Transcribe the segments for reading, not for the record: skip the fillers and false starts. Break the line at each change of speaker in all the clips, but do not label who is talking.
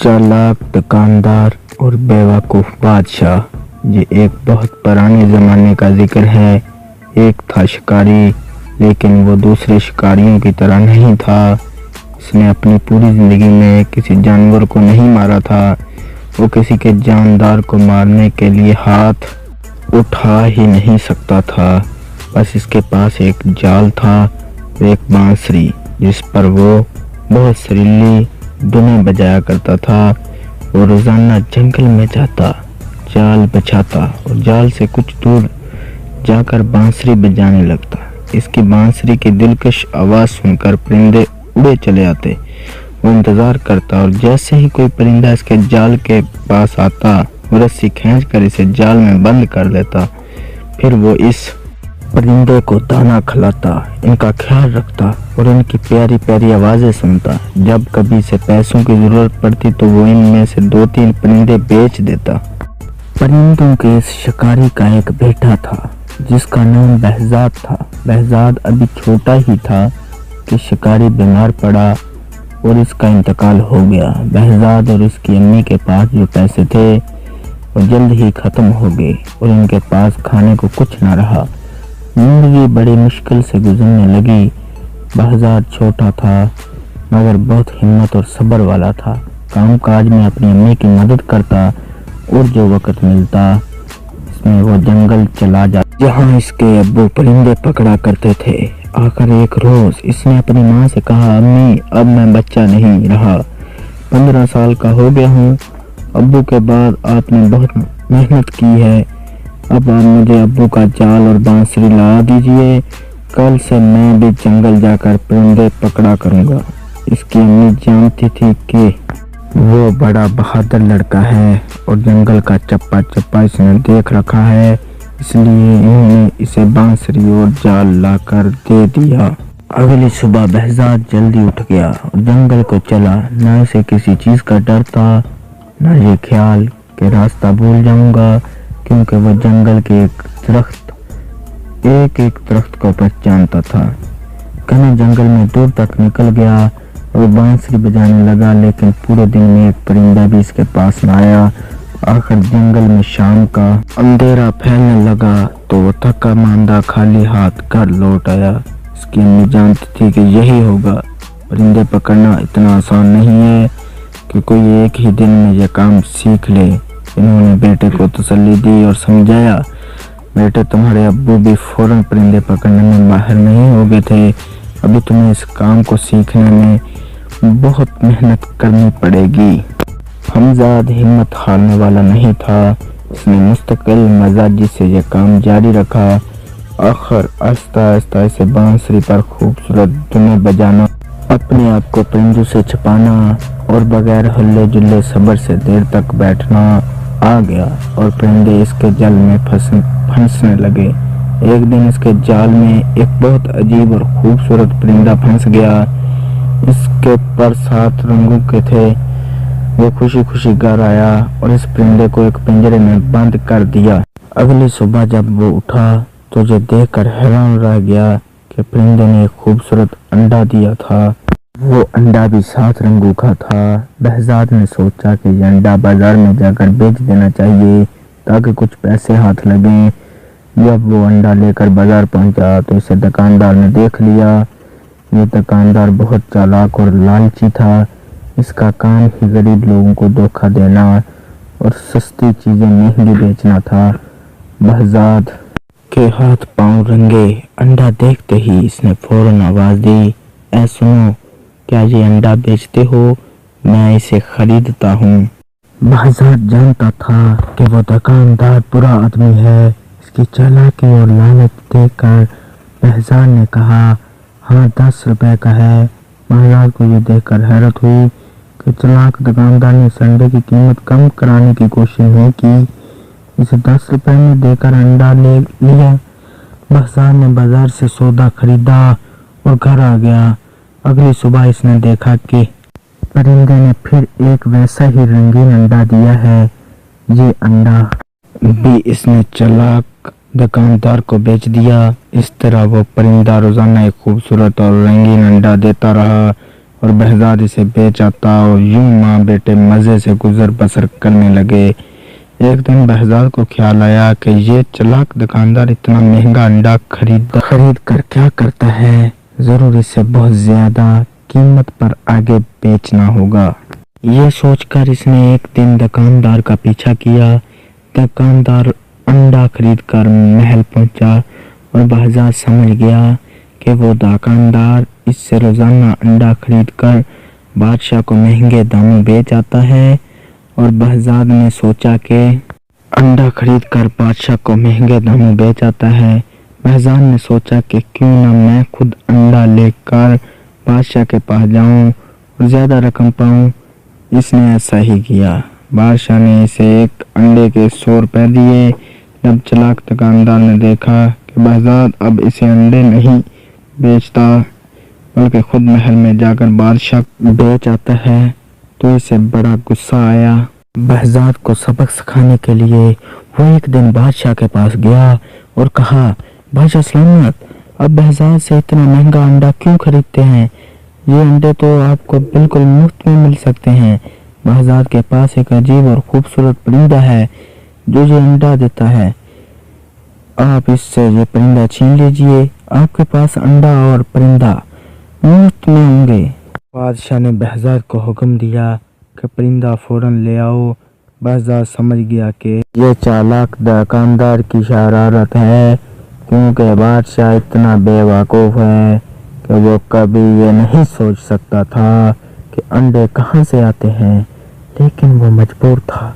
चालाक दुकानदार और बेवकूफ बादशाह। ये एक बहुत पुराने जमाने का जिक्र है। एक था शिकारी, लेकिन वो दूसरे शिकारियों की तरह नहीं था। उसने अपनी पूरी जिंदगी में किसी जानवर को नहीं मारा था। वो किसी के जानदार को मारने के लिए हाथ उठा ही नहीं सकता था। बस इसके पास एक जाल था, एक बांसुरी, जिस पर वो बहुत सुरीली धुनें बजाया करता था। वो रोजाना जंगल में जाता, जाल बिछाता और जाल से कुछ दूर जाकर बांसुरी बजाने लगता। इसकी बांसुरी की दिलकश आवाज सुनकर परिंदे उड़े चले आते। वो इंतजार करता और जैसे ही कोई परिंदा इसके जाल के पास आता, वो रस्सी खींचकर इसे जाल में बंद कर देता। फिर वो इस परिंदे को दाना खिलाता, इनका ख्याल रखता और इनकी प्यारी प्यारी आवाजें सुनता। जब कभी इसे पैसों की जरूरत पड़ती तो वो इनमें से 2-3 परिंदे बेच देता। परिंदों के इस शिकारी का एक बेटा था जिसका नाम बहजाद था। बहजाद अभी छोटा ही था कि शिकारी बीमार पड़ा और इसका इंतकाल हो गया। बहजाद और इसकी अम्मी के पास जो पैसे थे वो जल्द ही खत्म हो गए और इनके पास खाने को कुछ न रहा। जिंदगी बड़ी मुश्किल से गुजरने लगी। बहजाद छोटा था मगर बहुत हिम्मत और सब्र वाला था। काम काज में अपनी अम्मी की मदद करता और जो वक्त मिलता इसमें वो जंगल चला जाता जहाँ इसके अब्बू परिंदे पकड़ा करते थे। आखिर एक रोज इसने अपनी माँ से कहा, अम्मी अब मैं बच्चा नहीं रहा, 15 साल का हो गया हूँ। अब्बू के बाद आपने बहुत मेहनत की है, अब आप मुझे अब्बू का जाल और बांसुरी ला दीजिए। कल से मैं भी जंगल जाकर परिंदे पकड़ा करूँगा। इसकी अम्मी जानती थी कि वो बड़ा बहादुर लड़का है और जंगल का चप्पा चप्पा इसने देख रखा है, इसलिए इन्होंने इसे बांसुरी और जाल लाकर दे दिया। अगली सुबह बहजाद जल्दी उठ गया और जंगल को चला। न इसे किसी चीज का डर था, न ये ख्याल कि रास्ता भूल जाऊंगा, क्योंकि वो जंगल के एक दरख्त को पहचानता था। घने जंगल में दूर तक निकल गया और बांसुरी बजाने लगा, लेकिन पूरे दिन में एक परिंदा भी इसके पास न आया। आखिर जंगल में शाम का अंधेरा फैलने लगा तो वो थका मांदा खाली हाथ घर लौट आया। इसकी अम्मी जानती थी कि यही होगा। परिंदे पकड़ना इतना आसान नहीं है कि कोई एक ही दिन में यह काम सीख ले। इन्होंने बेटे को तसल्ली दी और समझाया, बेटे तुम्हारे अब्बू भी फौरन परिंदे पकड़ने में माहिर नहीं हो गए थे। अभी तुम्हें इस काम को सीखने में बहुत मेहनत करनी पड़ेगी। हमजाद हिम्मत हारने वाला नहीं था। उसने मुस्तकिल मजाजी से यह काम जारी रखा। आखिर आहिस्ता आहिस्ता इसे बांसुरी पर खूबसूरत धुनें बजाना, अपने आप को परिंदों से छिपाना और बगैर हल्ले जुल्ले सब्र से देर तक बैठना आ गया और परिंदे इसके जाल में फंसने लगे। एक दिन इसके जाल में एक बहुत अजीब और खूबसूरत परिंदा फंस गया। इसके पर 7 रंगों के थे। वो खुशी खुशी घर आया और इस परिंदे को एक पिंजरे में बंद कर दिया। अगली सुबह जब वो उठा तो ये देखकर हैरान रह गया कि परिंदे ने एक खूबसूरत अंडा दिया था। वो अंडा भी 7 रंगों का था। बहजाद ने सोचा कि ये अंडा बाजार में जाकर बेच देना चाहिए ताकि कुछ पैसे हाथ लगें। जब वो अंडा लेकर बाजार पहुंचा तो इसे दुकानदार ने देख लिया। ये दुकानदार बहुत चालाक और लालची था। इसका काम ही गरीब लोगों को धोखा देना और सस्ती चीजें महंगी बेचना था। बहजाद के हाथ पांव रंगे। अंडा देखते ही इसने फौरन आवाज दी, ऐ सुनो, क्या ये अंडा बेचते हो? मैं इसे खरीदता हूँ। बहजाद जानता था कि वो दुकानदार बुरा आदमी है। इसकी चालाकी और लालच देखकर बहजाद ने कहा, हाँ 10 रुपए का है। बहजाद को ये देखकर हैरत हुई कि चालाक दुकानदार ने इस अंडे की कीमत कम कराने की कोशिश नहीं की। इसे 10 रुपए में देकर अंडा ले लिया। बहजाद ने बाजार से सौदा खरीदा और घर आ गया। अगली सुबह इसने देखा कि परिंदे ने फिर एक वैसा ही रंगीन अंडा दिया है। ये अंडा भी इसने चालाक दुकानदार को बेच दिया। इस तरह वो परिंदा रोजाना एक खूबसूरत और रंगीन अंडा देता रहा اور बहजाद इसे बेच आता और यूं माँ बेटे मज़े से गुजर बसर करने लगे। एक दिन बहजाद को ख्याल आया कि ये चालाक दुकानदार इतना महंगा अंडा खरीद कर क्या करता है, जरूर इसे बहुत ज्यादा कीमत पर आगे बेचना होगा। ये सोचकर इसने एक दिन दुकानदार का पीछा किया। दुकानदार अंडा खरीद कर महल पहुंचा और बहजाद समझ गया कि वो दुकानदार इससे रोजाना अंडा खरीद कर बादशाह को महंगे दामों बेच आता है। और बहजाद ने सोचा कि अंडा खरीद कर बादशाह को महंगे दामों बेच आता है। बहजाद ने सोचा कि क्यों ना मैं खुद अंडा लेकर बादशाह के पास जाऊं और ज्यादा रकम पाऊं। इसने ऐसा ही किया। बादशाह ने इसे एक अंडे के 100 रुपए दिए। जब चालाक दुकानदार ने देखा कि बहजाद अब इसे अंडे नहीं बेचता बल्कि खुद महल में जाकर बादशाह बेच आता है तो इसे बड़ा गुस्सा आया। बहजाद को सबक सिखाने के लिए वो एक दिन बादशाह के पास गया और कहा, बादशाह सलामत, अब बहजाद से इतना महंगा अंडा क्यों खरीदते हैं? ये अंडे तो आपको बिल्कुल मुफ्त में मिल सकते हैं। बहजाद के पास एक अजीब और खूबसूरत परिंदा है जो ये अंडा देता है। आप इससे ये परिंदा छीन लीजिए, आपके पास अंडा और परिंदा मुफ्त में होंगे। बादशाह ने बहजाद को हुक्म दिया कि परिंदा फौरन ले आओ। बहजाद समझ गया कि ये चालाक दुकानदार की शरारत है, क्योंकि बादशाह इतना बेवकूफ़ है कि वो कभी ये नहीं सोच सकता था कि अंडे कहाँ से आते हैं। लेकिन वो मजबूर था,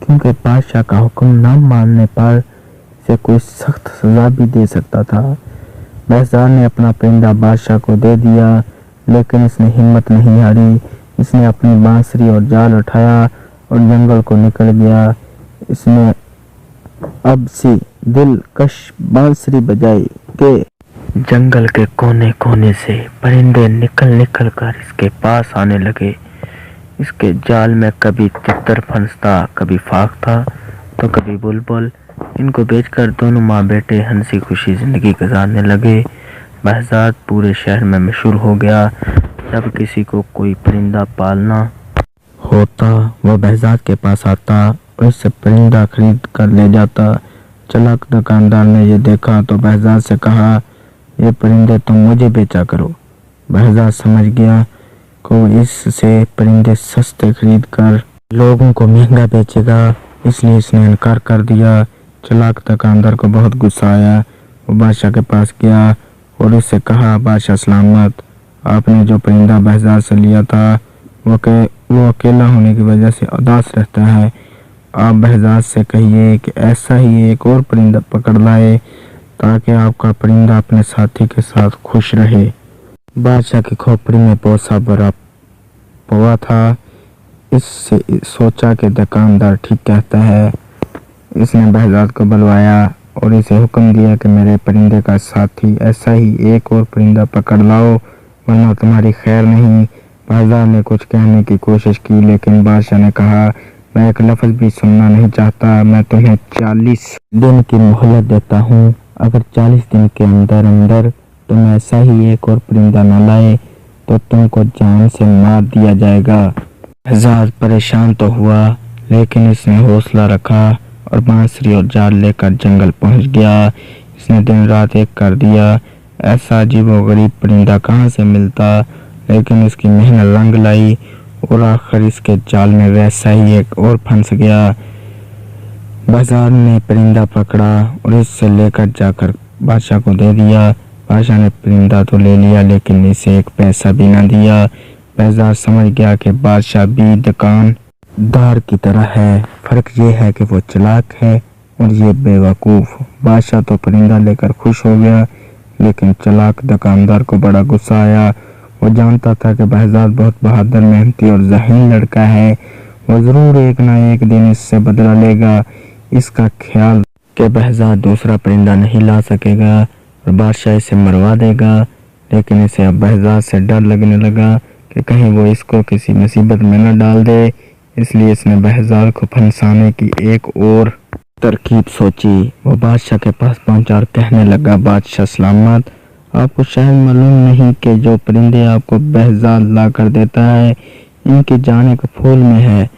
क्योंकि बादशाह का हुक्म न मानने पर इसे कोई सख्त सजा भी दे सकता था। बहजाद ने अपना परिंदा बादशाह को दे दिया, लेकिन इसने हिम्मत नहीं हारी। इसने अपनी बांसुरी और जाल उठाया और जंगल को निकल गया। इसने अब सी दिलकश बांसुरी बजाई कि जंगल के कोने कोने से परिंदे निकल कर इसके पास आने लगे। इसके जाल में कभी तितर फंसता, कभी फाख्ता तो कभी बुलबुल। इनको बेचकर दोनों माँ बेटे हंसी खुशी जिंदगी गुजारने लगे। बहजाद पूरे शहर में मशहूर हो गया। जब किसी को कोई परिंदा पालना होता वह बहजाद के पास आता और इससे परिंदा खरीद कर ले जाता। चालाक दुकानदार ने ये देखा तो बहजाद से कहा, ये परिंदे तुम मुझे बेचा करो। बहजाद समझ गया कि वो इससे परिंदे सस्ते खरीद कर लोगों को महंगा बेचेगा, इसलिए इसने इनकार कर दिया। चालाक दुकानदार को बहुत गुस्सा आया। वो बादशाह के पास गया और इससे कहा, बादशाह सलामत, आपने जो परिंदा बहजाद से लिया था वो अकेला होने की वजह से उदास रहता है। आप बहजाद से कहिए कि ऐसा ही एक और परिंदा पकड़ लाए ताकि आपका परिंदा अपने साथी के साथ खुश रहे। बादशाह की खोपड़ी में बहुत सा बड़ा पौवा था। इससे सोचा कि दुकानदार ठीक कहता है। इसने बहजाद को बुलवाया और इसे हुक्म दिया कि मेरे परिंदे का साथी ऐसा ही एक और परिंदा पकड़ लाओ, वरना तुम्हारी खैर नहीं। बहजाद ने कुछ कहने की कोशिश की, लेकिन बादशाह ने कहा, मैं एक लफ्ज़ भी सुनना नहीं चाहता। मैं तुम्हें 40 दिन की मोहलत देता हूँ। अगर 40 दिन के अंदर अंदर तुम ऐसा ही एक और परिंदा न लाए तो तुमको जान से मार दिया जाएगा। बहजाद परेशान तो हुआ, लेकिन इसने हौसला रखा और बांसुरी और जाल लेकर जंगल पहुंच गया। इसने दिन रात एक कर दिया। ऐसा अजीबोगरीब परिंदा कहाँ से मिलता, लेकिन इसकी मेहनत रंग लाई और आखिर इसके जाल में वैसा ही एक और फंस गया। बहजाद ने परिंदा पकड़ा और इससे लेकर जाकर बादशाह को दे दिया। बादशाह ने परिंदा तो ले लिया, लेकिन इसे एक पैसा भी न दिया। बहजाद समझ गया कि बादशाह भी दुकानदार की तरह है, फर्क ये है कि वो चालाक है और ये बेवकूफ़। बादशाह तो परिंदा लेकर खुश हो गया, लेकिन चालाक दुकानदार को बड़ा गुस्सा आया। वो जानता था कि बहजाद बहुत बहादुर, मेहनती और ज़हीन लड़का है। वो ज़रूर एक ना एक दिन इससे बदला लेगा। इसका ख्याल कि बहजाद दूसरा परिंदा नहीं ला सकेगा और बादशाह इसे मरवा देगा। लेकिन इसे अब बहजाद से डर लगने लगा कि कहीं वो इसको किसी मुसीबत में न डाल दे। इसलिए इसने बहजाद को फंसाने की एक और तरकीब सोची। वो बादशाह के पास पहुंचा और कहने लगा, बादशाह सलामत, आपको शायद मालूम नहीं कि जो परिंदे आपको बेहजाद ला कर देता है इनके जाने का फूल में है।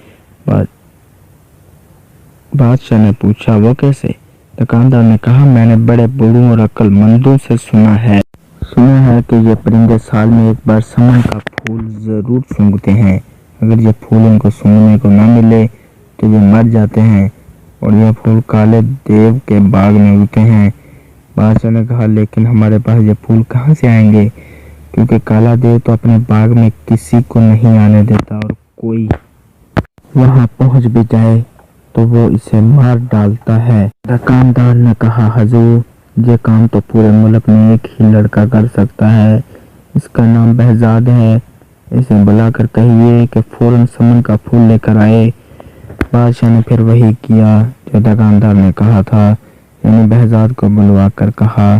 बादशाह ने पूछा, वो कैसे? दुकानदार ने कहा, मैंने बड़े बूढ़ों और अक्लमंदों से सुना है कि ये परिंदे साल में एक बार समन का फूल जरूर सूंघते हैं। अगर ये फूल इनको सूंघने को ना मिले तो ये मर जाते हैं और यह फूल काले देव के बाग में उगते हैं। बादशाह ने कहा, लेकिन हमारे पास ये फूल कहाँ से आएंगे, क्योंकि काला देव तो अपने बाग में किसी को नहीं आने देता और कोई वहां पहुंच भी जाए तो वो इसे मार डालता है। दुकानदार ने कहा, हजूर, ये काम तो पूरे मुल्क में एक ही लड़का कर सकता है, इसका नाम बहजाद है। इसे बुलाकर कहिए कि फौरन समन का फूल लेकर आए। बादशाह ने फिर वही किया जो दुकानदार ने कहा था, यानी बहजाद को बुलवा कर कहा,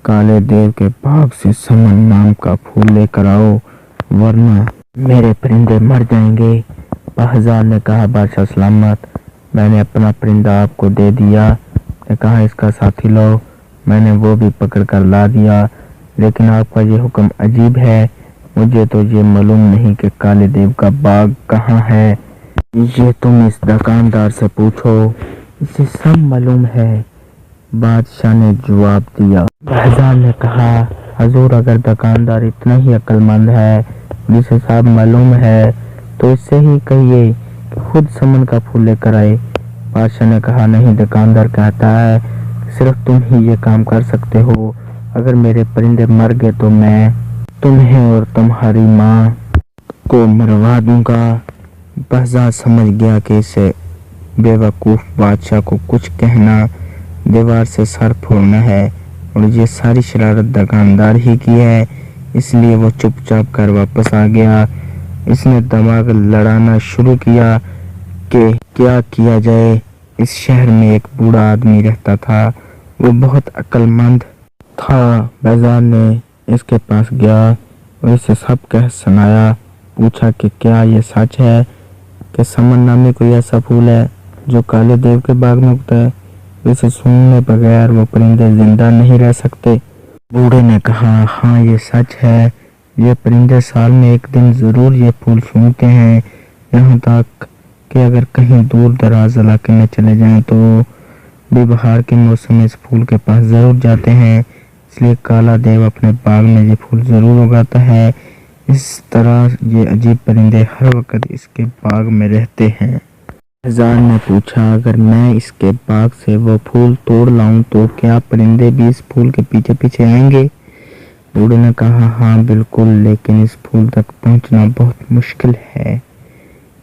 काले देव के बाग से समन नाम का फूल लेकर आओ, वरना मेरे परिंदे मर जाएंगे। बहजाद ने कहा, बादशाह सलामत, मैंने अपना परिंदा आपको दे दिया। ने कहा, इसका साथी लो। मैंने वो भी पकड़ कर ला दिया, लेकिन आपका ये हुक्म अजीब है। मुझे तो ये मालूम नहीं कि काले देव का बाग कहाँ है। ये तुम इस दुकानदार से पूछो, इसे सब मालूम है, बादशाह ने जवाब दिया। बहजाद ने कहा, हजूर, अगर दुकानदार इतना ही अक्लमंद है, जिसे सब मालूम है, तो इससे ही कहिए कि खुद समन का फूल लेकर आए। बादशाह ने कहा, नहीं, दुकानदार कहता है सिर्फ तुम ही ये काम कर सकते हो। अगर मेरे परिंदे मर गए तो मैं तुम्हें और तुम्हारी माँ को मरवा दूंगा। बहजाद समझ गया कि इसे बेवकूफ बादशाह को कुछ कहना दीवार से सर फोड़ना है और ये सारी शरारत दुकानदार ही की है, इसलिए वो चुपचाप कर वापस आ गया। इसने दिमाग लड़ाना शुरू किया कि क्या किया जाए। इस शहर में एक बूढ़ा आदमी रहता था, वो बहुत अक्लमंद था। बहजाद ने इसके पास गया और इसे सब कह सुनाया। पूछा कि क्या ये सच है कि समन नामी कोई ऐसा फूल है जो काले देव के बाग में उगता है, इसे सूंघने बगैर वो परिंदे जिंदा नहीं रह सकते। बूढ़े ने कहा, हाँ, ये सच है। ये परिंदे साल में एक दिन जरूर ये फूल सूंघते हैं। यहाँ तक कि अगर कहीं दूर दराज इलाके में चले जाएं तो भी बहार के मौसम में इस फूल के पास जरूर जाते हैं। इसलिए काला देव अपने बाग में ये फूल जरूर उगाता है। इस तरह ये अजीब परिंदे हर वक्त इसके बाग में रहते हैं। बहजाद ने पूछा, अगर मैं इसके बाग से वो फूल तोड़ लाऊं तो क्या परिंदे भी इस फूल के पीछे पीछे आएंगे? बूढ़े ने कहा, हाँ बिल्कुल, लेकिन इस फूल तक पहुंचना बहुत मुश्किल है।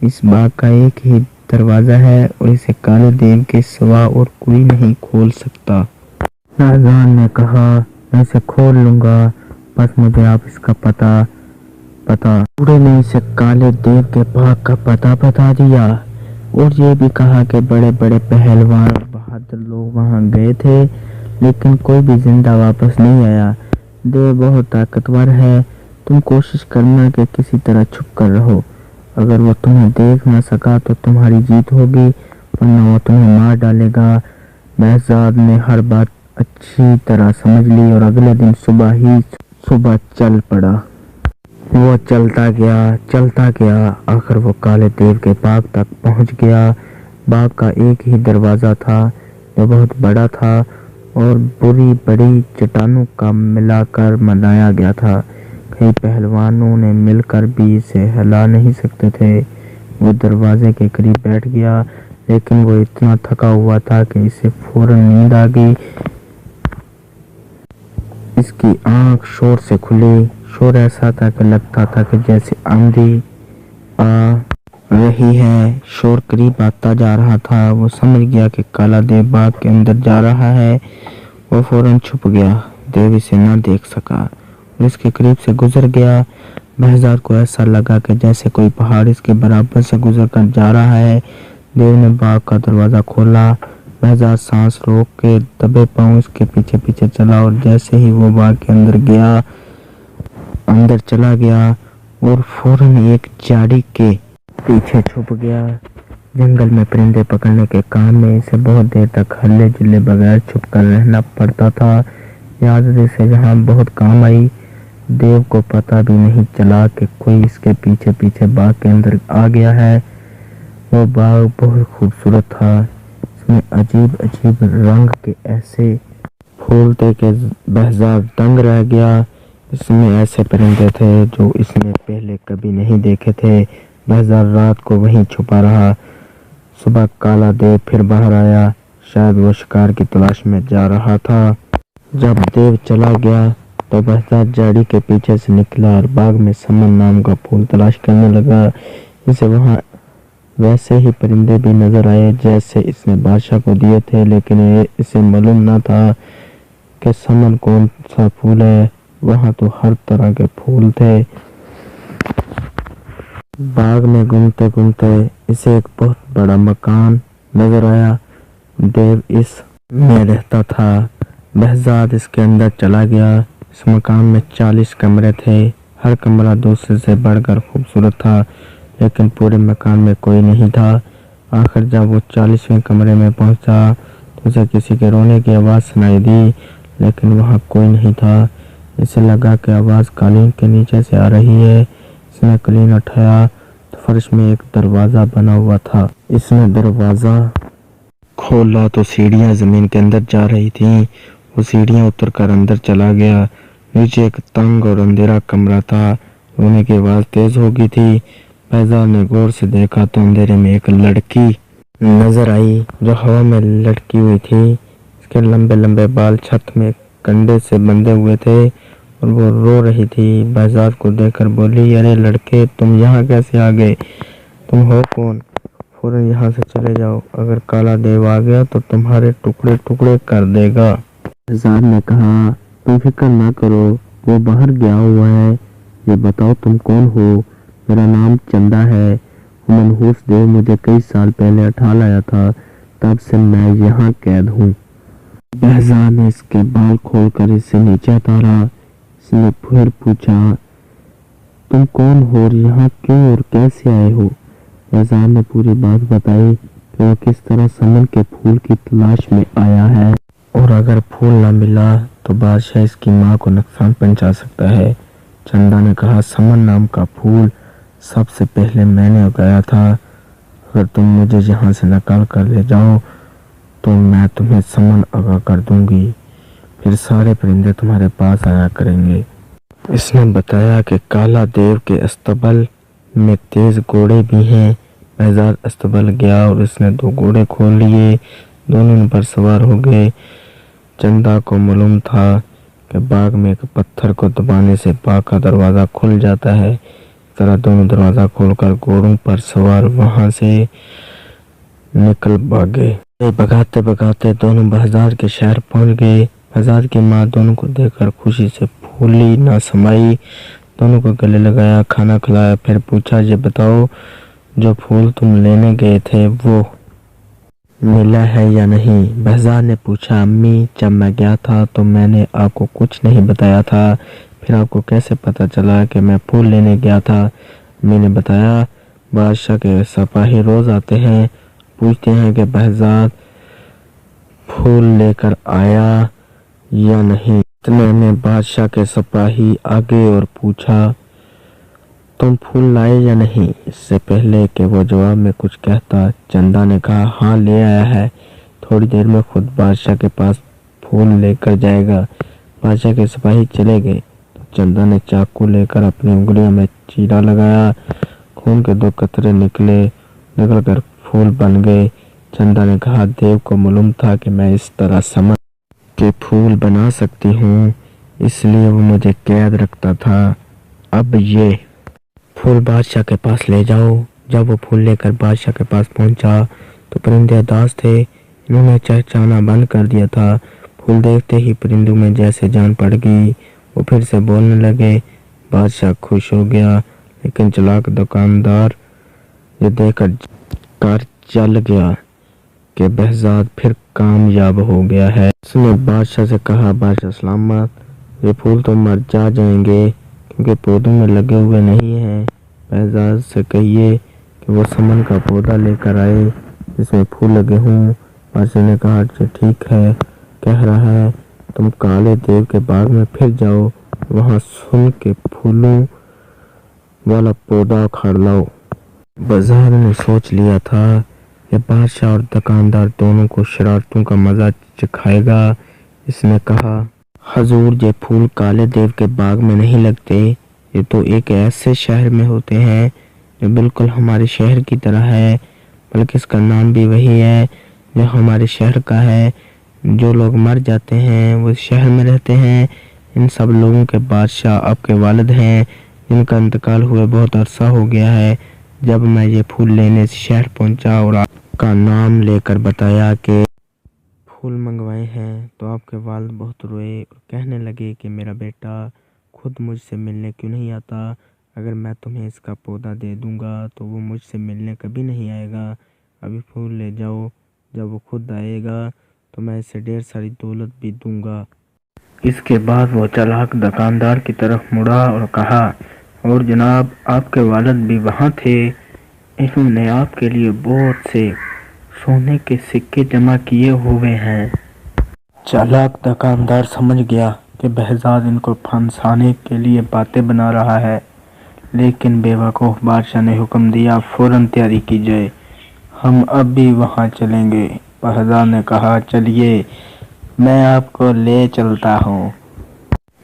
इस बाग का एक ही दरवाजा है और इसे काले देव के सिवा और कोई नहीं खोल सकता। बहजाद ने कहा, मैं इसे खोल लूंगा, बस मुझे आप इसका पता। बूढ़े ने इसे काले देव के बाग का पता बता दिया और ये भी कहा कि बड़े बड़े पहलवान और बहादुर लोग वहां गए थे, लेकिन कोई भी जिंदा वापस नहीं आया। देव बहुत ताकतवर है, तुम कोशिश करना कि किसी तरह छुप कर रहो। अगर वो तुम्हें देख ना सका तो तुम्हारी जीत होगी, वरना वो तुम्हें मार डालेगा। बहजाद ने हर बात अच्छी तरह समझ ली और अगले दिन सुबह चल पड़ा। वो चलता गया, आखिर वो काले देव के बाग तक पहुंच गया। बाग का एक ही दरवाजा था जो बहुत बड़ा था और बड़ी चट्टानों का मिलाकर बनाया गया था। कई पहलवानों ने मिलकर भी इसे हिला नहीं सकते थे। वो दरवाजे के करीब बैठ गया, लेकिन वो इतना थका हुआ था कि इसे फौरन नींद आ गई। इसकी आंख शोर से खुली। शोर ऐसा था कि लगता था कि जैसे आंधी आ रही है। शोर करीब आता जा रहा था। वो समझ गया कि काला देव बाग के अंदर जा रहा है। वो फौरन छुप गया। देव इसे न देख सका और इसके करीब से गुजर गया। बहजाद को ऐसा लगा कि जैसे कोई पहाड़ इसके बराबर से गुजर कर जा रहा है। देव ने बाग का दरवाजा खोला। बहजाद सांस रोक के दबे पांव इसके पीछे पीछे चला और जैसे ही वो बाग के अंदर चला गया और फौरन एक झाड़ी के पीछे छुप गया। जंगल में परिंदे पकड़ने के काम में इसे बहुत देर तक हल्ले जुल्ले बगैर छुप कर रहना पड़ता था। یہ عادت اسے جہاں بہت کام آئی، دیو کو پتہ بھی نہیں چلا کہ کوئی اس کے پیچھے پیچھے باغ کے اندر آ گیا ہے۔ وہ باغ بہت خوبصورت تھا، اس میں عجیب عجیب رنگ کے ایسے پھول تھے کہ بہزاد دنگ رہ گیا۔ اس میں ایسے پرندے تھے جو اس نے پہلے کبھی نہیں دیکھے تھے۔ بہزاد رات کو وہیں چھپا رہا۔ صبح کالا دیو پھر باہر آیا، شاید وہ شکار کی تلاش میں جا رہا تھا۔ جب دیو چلا گیا تو بہزاد جھاڑی کے پیچھے سے نکلا اور باغ میں سمن نام کا پھول تلاش کرنے لگا۔ اسے وہاں ویسے ہی پرندے بھی نظر آئے جیسے اس نے بادشاہ کو دیے تھے، لیکن اسے معلوم نہ تھا کہ سمن کون سا پھول ہے۔ وہاں تو ہر طرح کے پھول تھے۔ باغ میں گھومتے گھومتے اسے ایک بہت بڑا مکان نظر آیا۔ دیو اس میں رہتا تھا۔ بہزاد اس کے اندر چلا گیا۔ اس مکان میں 40 کمرے تھے۔ ہر کمرہ دوسرے سے بڑھ کر خوبصورت تھا، لیکن پورے مکان میں کوئی نہیں تھا۔ آخر جب وہ 40ویں کمرے میں پہنچا تو اسے کسی کے رونے کی آواز سنائی دی، لیکن وہاں کوئی نہیں تھا۔ اسے لگا کہ آواز قالین کے نیچے سے آ رہی ہے۔ اس نے قالین اٹھایا تو فرش میں ایک دروازہ بنا ہوا تھا۔ اس نے دروازہ کھولا تو سیڑھیاں زمین کے اندر جا رہی تھیں۔ وہ سیڑھیاں اتر کر اندر چلا گیا۔ نیچے ایک تنگ اور اندھیرا کمرہ تھا۔ رونے کی آواز تیز ہو گئی تھی۔ بہزاد نے غور سے دیکھا تو اندھیرے میں ایک لڑکی نظر آئی جو ہوا میں لٹکی ہوئی تھی۔ اس کے لمبے لمبے بال چھت میں کنڈے سے بندھے ہوئے تھے اور وہ رو رہی تھی۔ بہزاد کو دیکھ کر بولی، ارے لڑکے، تم یہاں کیسے آ گئے؟ تم ہو کون؟ فوراً یہاں سے چلے جاؤ، اگر کالا دیو آ گیا تو تمہارے ٹکڑے ٹکڑے کر دے گا۔ بہزاد نے کہا، تم فکر نہ کرو، وہ باہر گیا ہوا ہے۔ یہ بتاؤ تم کون ہو؟ میرا نام چندا ہے۔ وہ منحوس دیو مجھے کئی سال پہلے اٹھا لایا تھا، تب سے میں یہاں قید ہوں۔ بہزاد نے اس کے بال کھول کر اسے نیچے اتارا۔ اس نے پھر پوچھا، تم کون ہو اور یہاں کیوں اور کیسے آئے ہو؟ بہزاد نے پوری بات بتائی کہ وہ کس طرح سمن کے پھول کی تلاش میں آیا ہے، اور اگر پھول نہ ملا تو بادشاہ اس کی ماں کو نقصان پہنچا سکتا ہے۔ چندا نے کہا، سمن نام کا پھول سب سے پہلے میں نے اگایا تھا۔ اگر تم مجھے یہاں سے نکال کر لے جاؤ تو میں تمہیں سمن اگا کر دوں گی، پھر سارے پرندے تمہارے پاس آیا کریں گے۔ اس نے بتایا کہ کالا دیو کے استبل میں تیز گھوڑے بھی ہیں۔ بہزاد استبل گیا اور اس نے 2 گھوڑے کھول لیے۔ دونوں ان پر سوار ہو گئے۔ چندا کو معلوم تھا کہ باغ میں ایک پتھر کو دبانے سے باغ کا دروازہ کھل جاتا ہے۔ اس طرح دونوں دروازہ کھول کر گھوڑوں پر سوار وہاں سے نکل بھاگے۔ بھگاتے بھگاتے دونوں بہزاد کے شہر پہنچ گئے۔ بہزاد کی ماں دونوں کو دیکھ کر خوشی سے پھولی نہ سمائی۔ دونوں کو گلے لگایا، کھانا کھلایا، پھر پوچھا، یہ بتاؤ جو پھول تم لینے گئے تھے وہ ملا ہے یا نہیں؟ بہزاد نے پوچھا، امی، جب میں گیا تھا تو میں نے آپ کو کچھ نہیں بتایا تھا، پھر آپ کو کیسے پتہ چلا کہ میں پھول لینے گیا تھا؟ امی نے بتایا، بادشاہ کے سپاہی روز آتے ہیں، پوچھتے ہیں کہ بہزاد پھول لے کر آیا یا نہیں۔ اتنے میں بادشاہ کے سپاہی آگے اور پوچھا، تم پھول لائے یا نہیں؟ اس سے پہلے کہ وہ جواب میں کچھ کہتا، چندا نے کہا، ہاں لے آیا ہے، تھوڑی دیر میں خود بادشاہ کے پاس پھول لے کر جائے گا۔ بادشاہ کے سپاہی چلے گئے تو چندا نے چاقو لے کر اپنی انگلیوں میں چیرا لگایا۔ خون کے 2 قطرے نکل کر پھول بن گئے۔ چندا نے کہا، دیو کو معلوم تھا کہ میں اس طرح سمن کے پھول بنا سکتی ہوں، اس لیے وہ مجھے قید رکھتا تھا۔ اب یہ پھول بادشاہ کے پاس لے جاؤ۔ جب وہ پھول لے کر بادشاہ کے پاس پہنچا تو پرندے اداس تھے، انہوں نے چہچہانا بند کر دیا تھا۔ پھول دیکھتے ہی پرندوں میں جیسے جان پڑ گئی، وہ پھر سے بولنے لگے۔ بادشاہ خوش ہو گیا، لیکن چلاک دکاندار یہ دیکھ کر چل گیا کہ بہزاد پھر کامیاب ہو گیا ہے۔ اس نے بادشاہ سے کہا، بادشاہ سلامت، یہ پھول تو مر جائیں گے کیونکہ پودوں میں لگے ہوئے نہیں ہیں۔ بہزاد سے کہیے کہ وہ سمن کا پودا لے کر آئے جس میں پھول لگے ہوں۔ بادشاہ نے کہا، اچھا ٹھیک ہے، کہہ رہا ہے तुम काले देव के बाग में फिर जाओ, वहाँ सुन के फूलों वाला पौधा उखाड़ लाओ। बाजार ने सोच लिया था कि बादशाह और दुकानदार दोनों को शरारतों का मजा चखाएगा। इसने कहा, हजूर, ये फूल काले देव के बाग में नहीं लगते, ये तो एक ऐसे शहर में होते हैं जो बिल्कुल हमारे शहर की तरह है, बल्कि इसका नाम भी वही है जो हमारे शहर का है। जो लोग मर जाते हैं वो शहर में रहते हैं। इन सब लोगों के बादशाह आपके वालिद हैं, जिनका इंतकाल हुए बहुत अरसा हो गया है। जब मैं ये फूल लेने शहर पहुंचा और आपका नाम लेकर बताया कि फूल मंगवाए हैं, तो आपके वालिद बहुत रोए और कहने लगे कि मेरा बेटा खुद मुझसे मिलने क्यों नहीं आता। अगर मैं तुम्हें इसका पौधा दे दूंगा तो वो मुझसे मिलने कभी नहीं आएगा। अभी फूल ले जाओ, जब वो खुद आएगा तो मैं इसे ढेर सारी दौलत भी दूंगा। इसके बाद वो चालाक दुकानदार की तरफ मुड़ा और कहा, और जनाब, आपके वालिद भी वहाँ थे, इन्होंने आपके लिए बहुत से सोने के सिक्के जमा किए हुए हैं। चालाक दुकानदार समझ गया कि बहजाद इनको फंसाने के लिए बातें बना रहा है, लेकिन बेवकूफ़ बादशाह ने हुक्म दिया, फौरन तैयारी की जाए, हम अब भी वहाँ चलेंगे। बहजाद ने कहा, चलिए, मैं आपको ले चलता हूँ।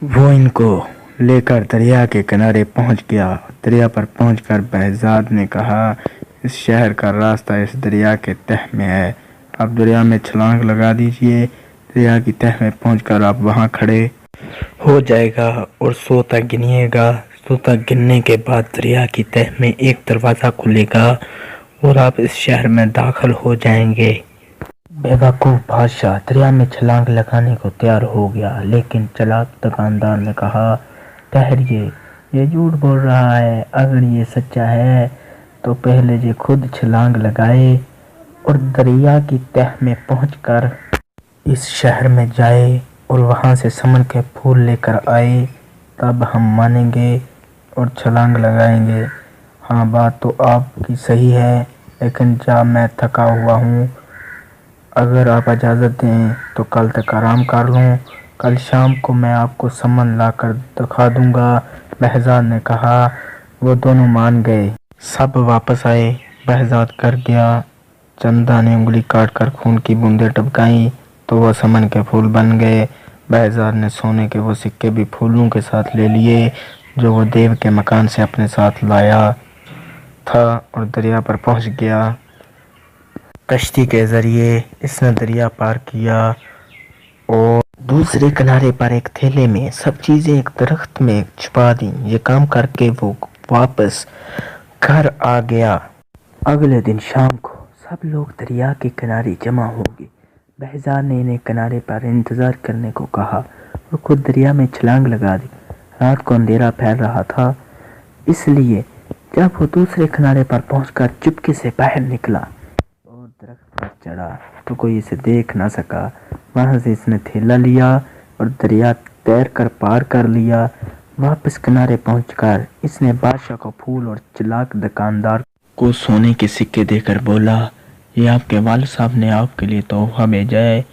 वो इनको लेकर दरिया के किनारे पहुँच गया। दरिया पर पहुंचकर बहजाद ने कहा, इस शहर का रास्ता इस दरिया के तह में है, आप दरिया में छलांग लगा दीजिए। दरिया की तह में पहुंचकर आप वहां खड़े हो जाएगा और 100 तक गिनिएगा। 100 तक गिनने के बाद दरिया की तह में एक दरवाज़ा खुलेगा और आप इस शहर में दाखिल हो जाएंगे। बेवकूफ़ बादशाह दरिया में छलांग लगाने को तैयार हो गया, लेकिन चालाक दुकानदार ने कहा, ठहरिए, ये झूठ बोल रहा है। अगर ये सच्चा है तो पहले ये खुद छलांग लगाए और दरिया की तह में पहुंचकर इस शहर में जाए और वहां से समन के फूल लेकर आए, तब हम मानेंगे और छलांग लगाएंगे। हाँ, बात तो आपकी सही है, लेकिन जब मैं थका हुआ हूँ, अगर आप इजाज़त दें तो कल तक आराम कर लूँ। कल शाम को मैं आपको समन लाकर दिखा दूंगा। बहजाद ने कहा। वो दोनों मान गए। सब वापस आए। बहजाद कर गया। चंदा ने उंगली काटकर खून की बूंदें टपकाई तो वह समन के फूल बन गए। बहजाद ने सोने के वो सिक्के भी फूलों के साथ ले लिए जो वो देव के मकान से अपने साथ लाया था और दरिया पर पहुंच गया। कश्ती के जरिए इसने दरिया पार किया और दूसरे किनारे पर एक थैले में सब चीजें एक दरख्त में छुपा दी। ये काम करके वो वापस घर आ गया। अगले दिन शाम को सब लोग दरिया के किनारे जमा हो गए। बहजाद ने इन्हें किनारे पर इंतजार करने को कहा और खुद दरिया में छलांग लगा दी। रात को अंधेरा फैल रहा था, इसलिए जब वो दूसरे किनारे पर पहुंचकर चुपके से बाहर निकला और दरख्त पर चढ़ा तो कोई इसे देख ना सका। वहां से इसने थैला लिया और दरिया तैर कर पार कर लिया। वापस किनारे पहुंचकर इसने बादशाह को फूल और चालाक दुकानदार को सोने के सिक्के देकर बोला, ये आपके वालिद साहब ने आपके लिए तोहफा भेजा है।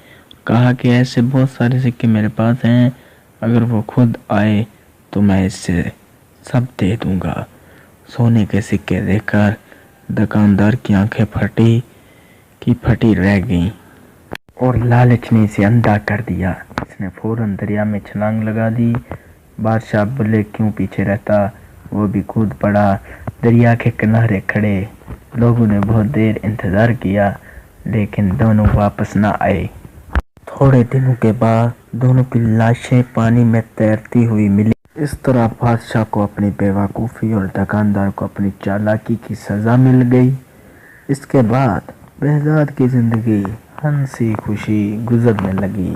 कहा कि ऐसे बहुत सारे सिक्के मेरे पास हैं, अगर वो खुद आए तो मैं इससे सब दे दूंगा। सोने के सिक्के देखकर दुकानदार की आंखें फटी रह गईं और लालच ने इसे अंधा कर दिया। इसने फौरन दरिया में छलांग लगा दी। बादशाह बोले, क्यों पीछे रहता, वो भी कूद पड़ा। दरिया के किनारे खड़े लोगों ने बहुत देर इंतजार किया, लेकिन दोनों वापस ना आए। थोड़े दिनों के बाद दोनों की लाशें पानी में तैरती हुई मिली। इस तरह बादशाह को अपनी बेवकूफ़ी और दुकानदार को अपनी चालाकी की सज़ा मिल गई। इसके बाद बहजाद की ज़िंदगी हंसी खुशी गुजरने लगी।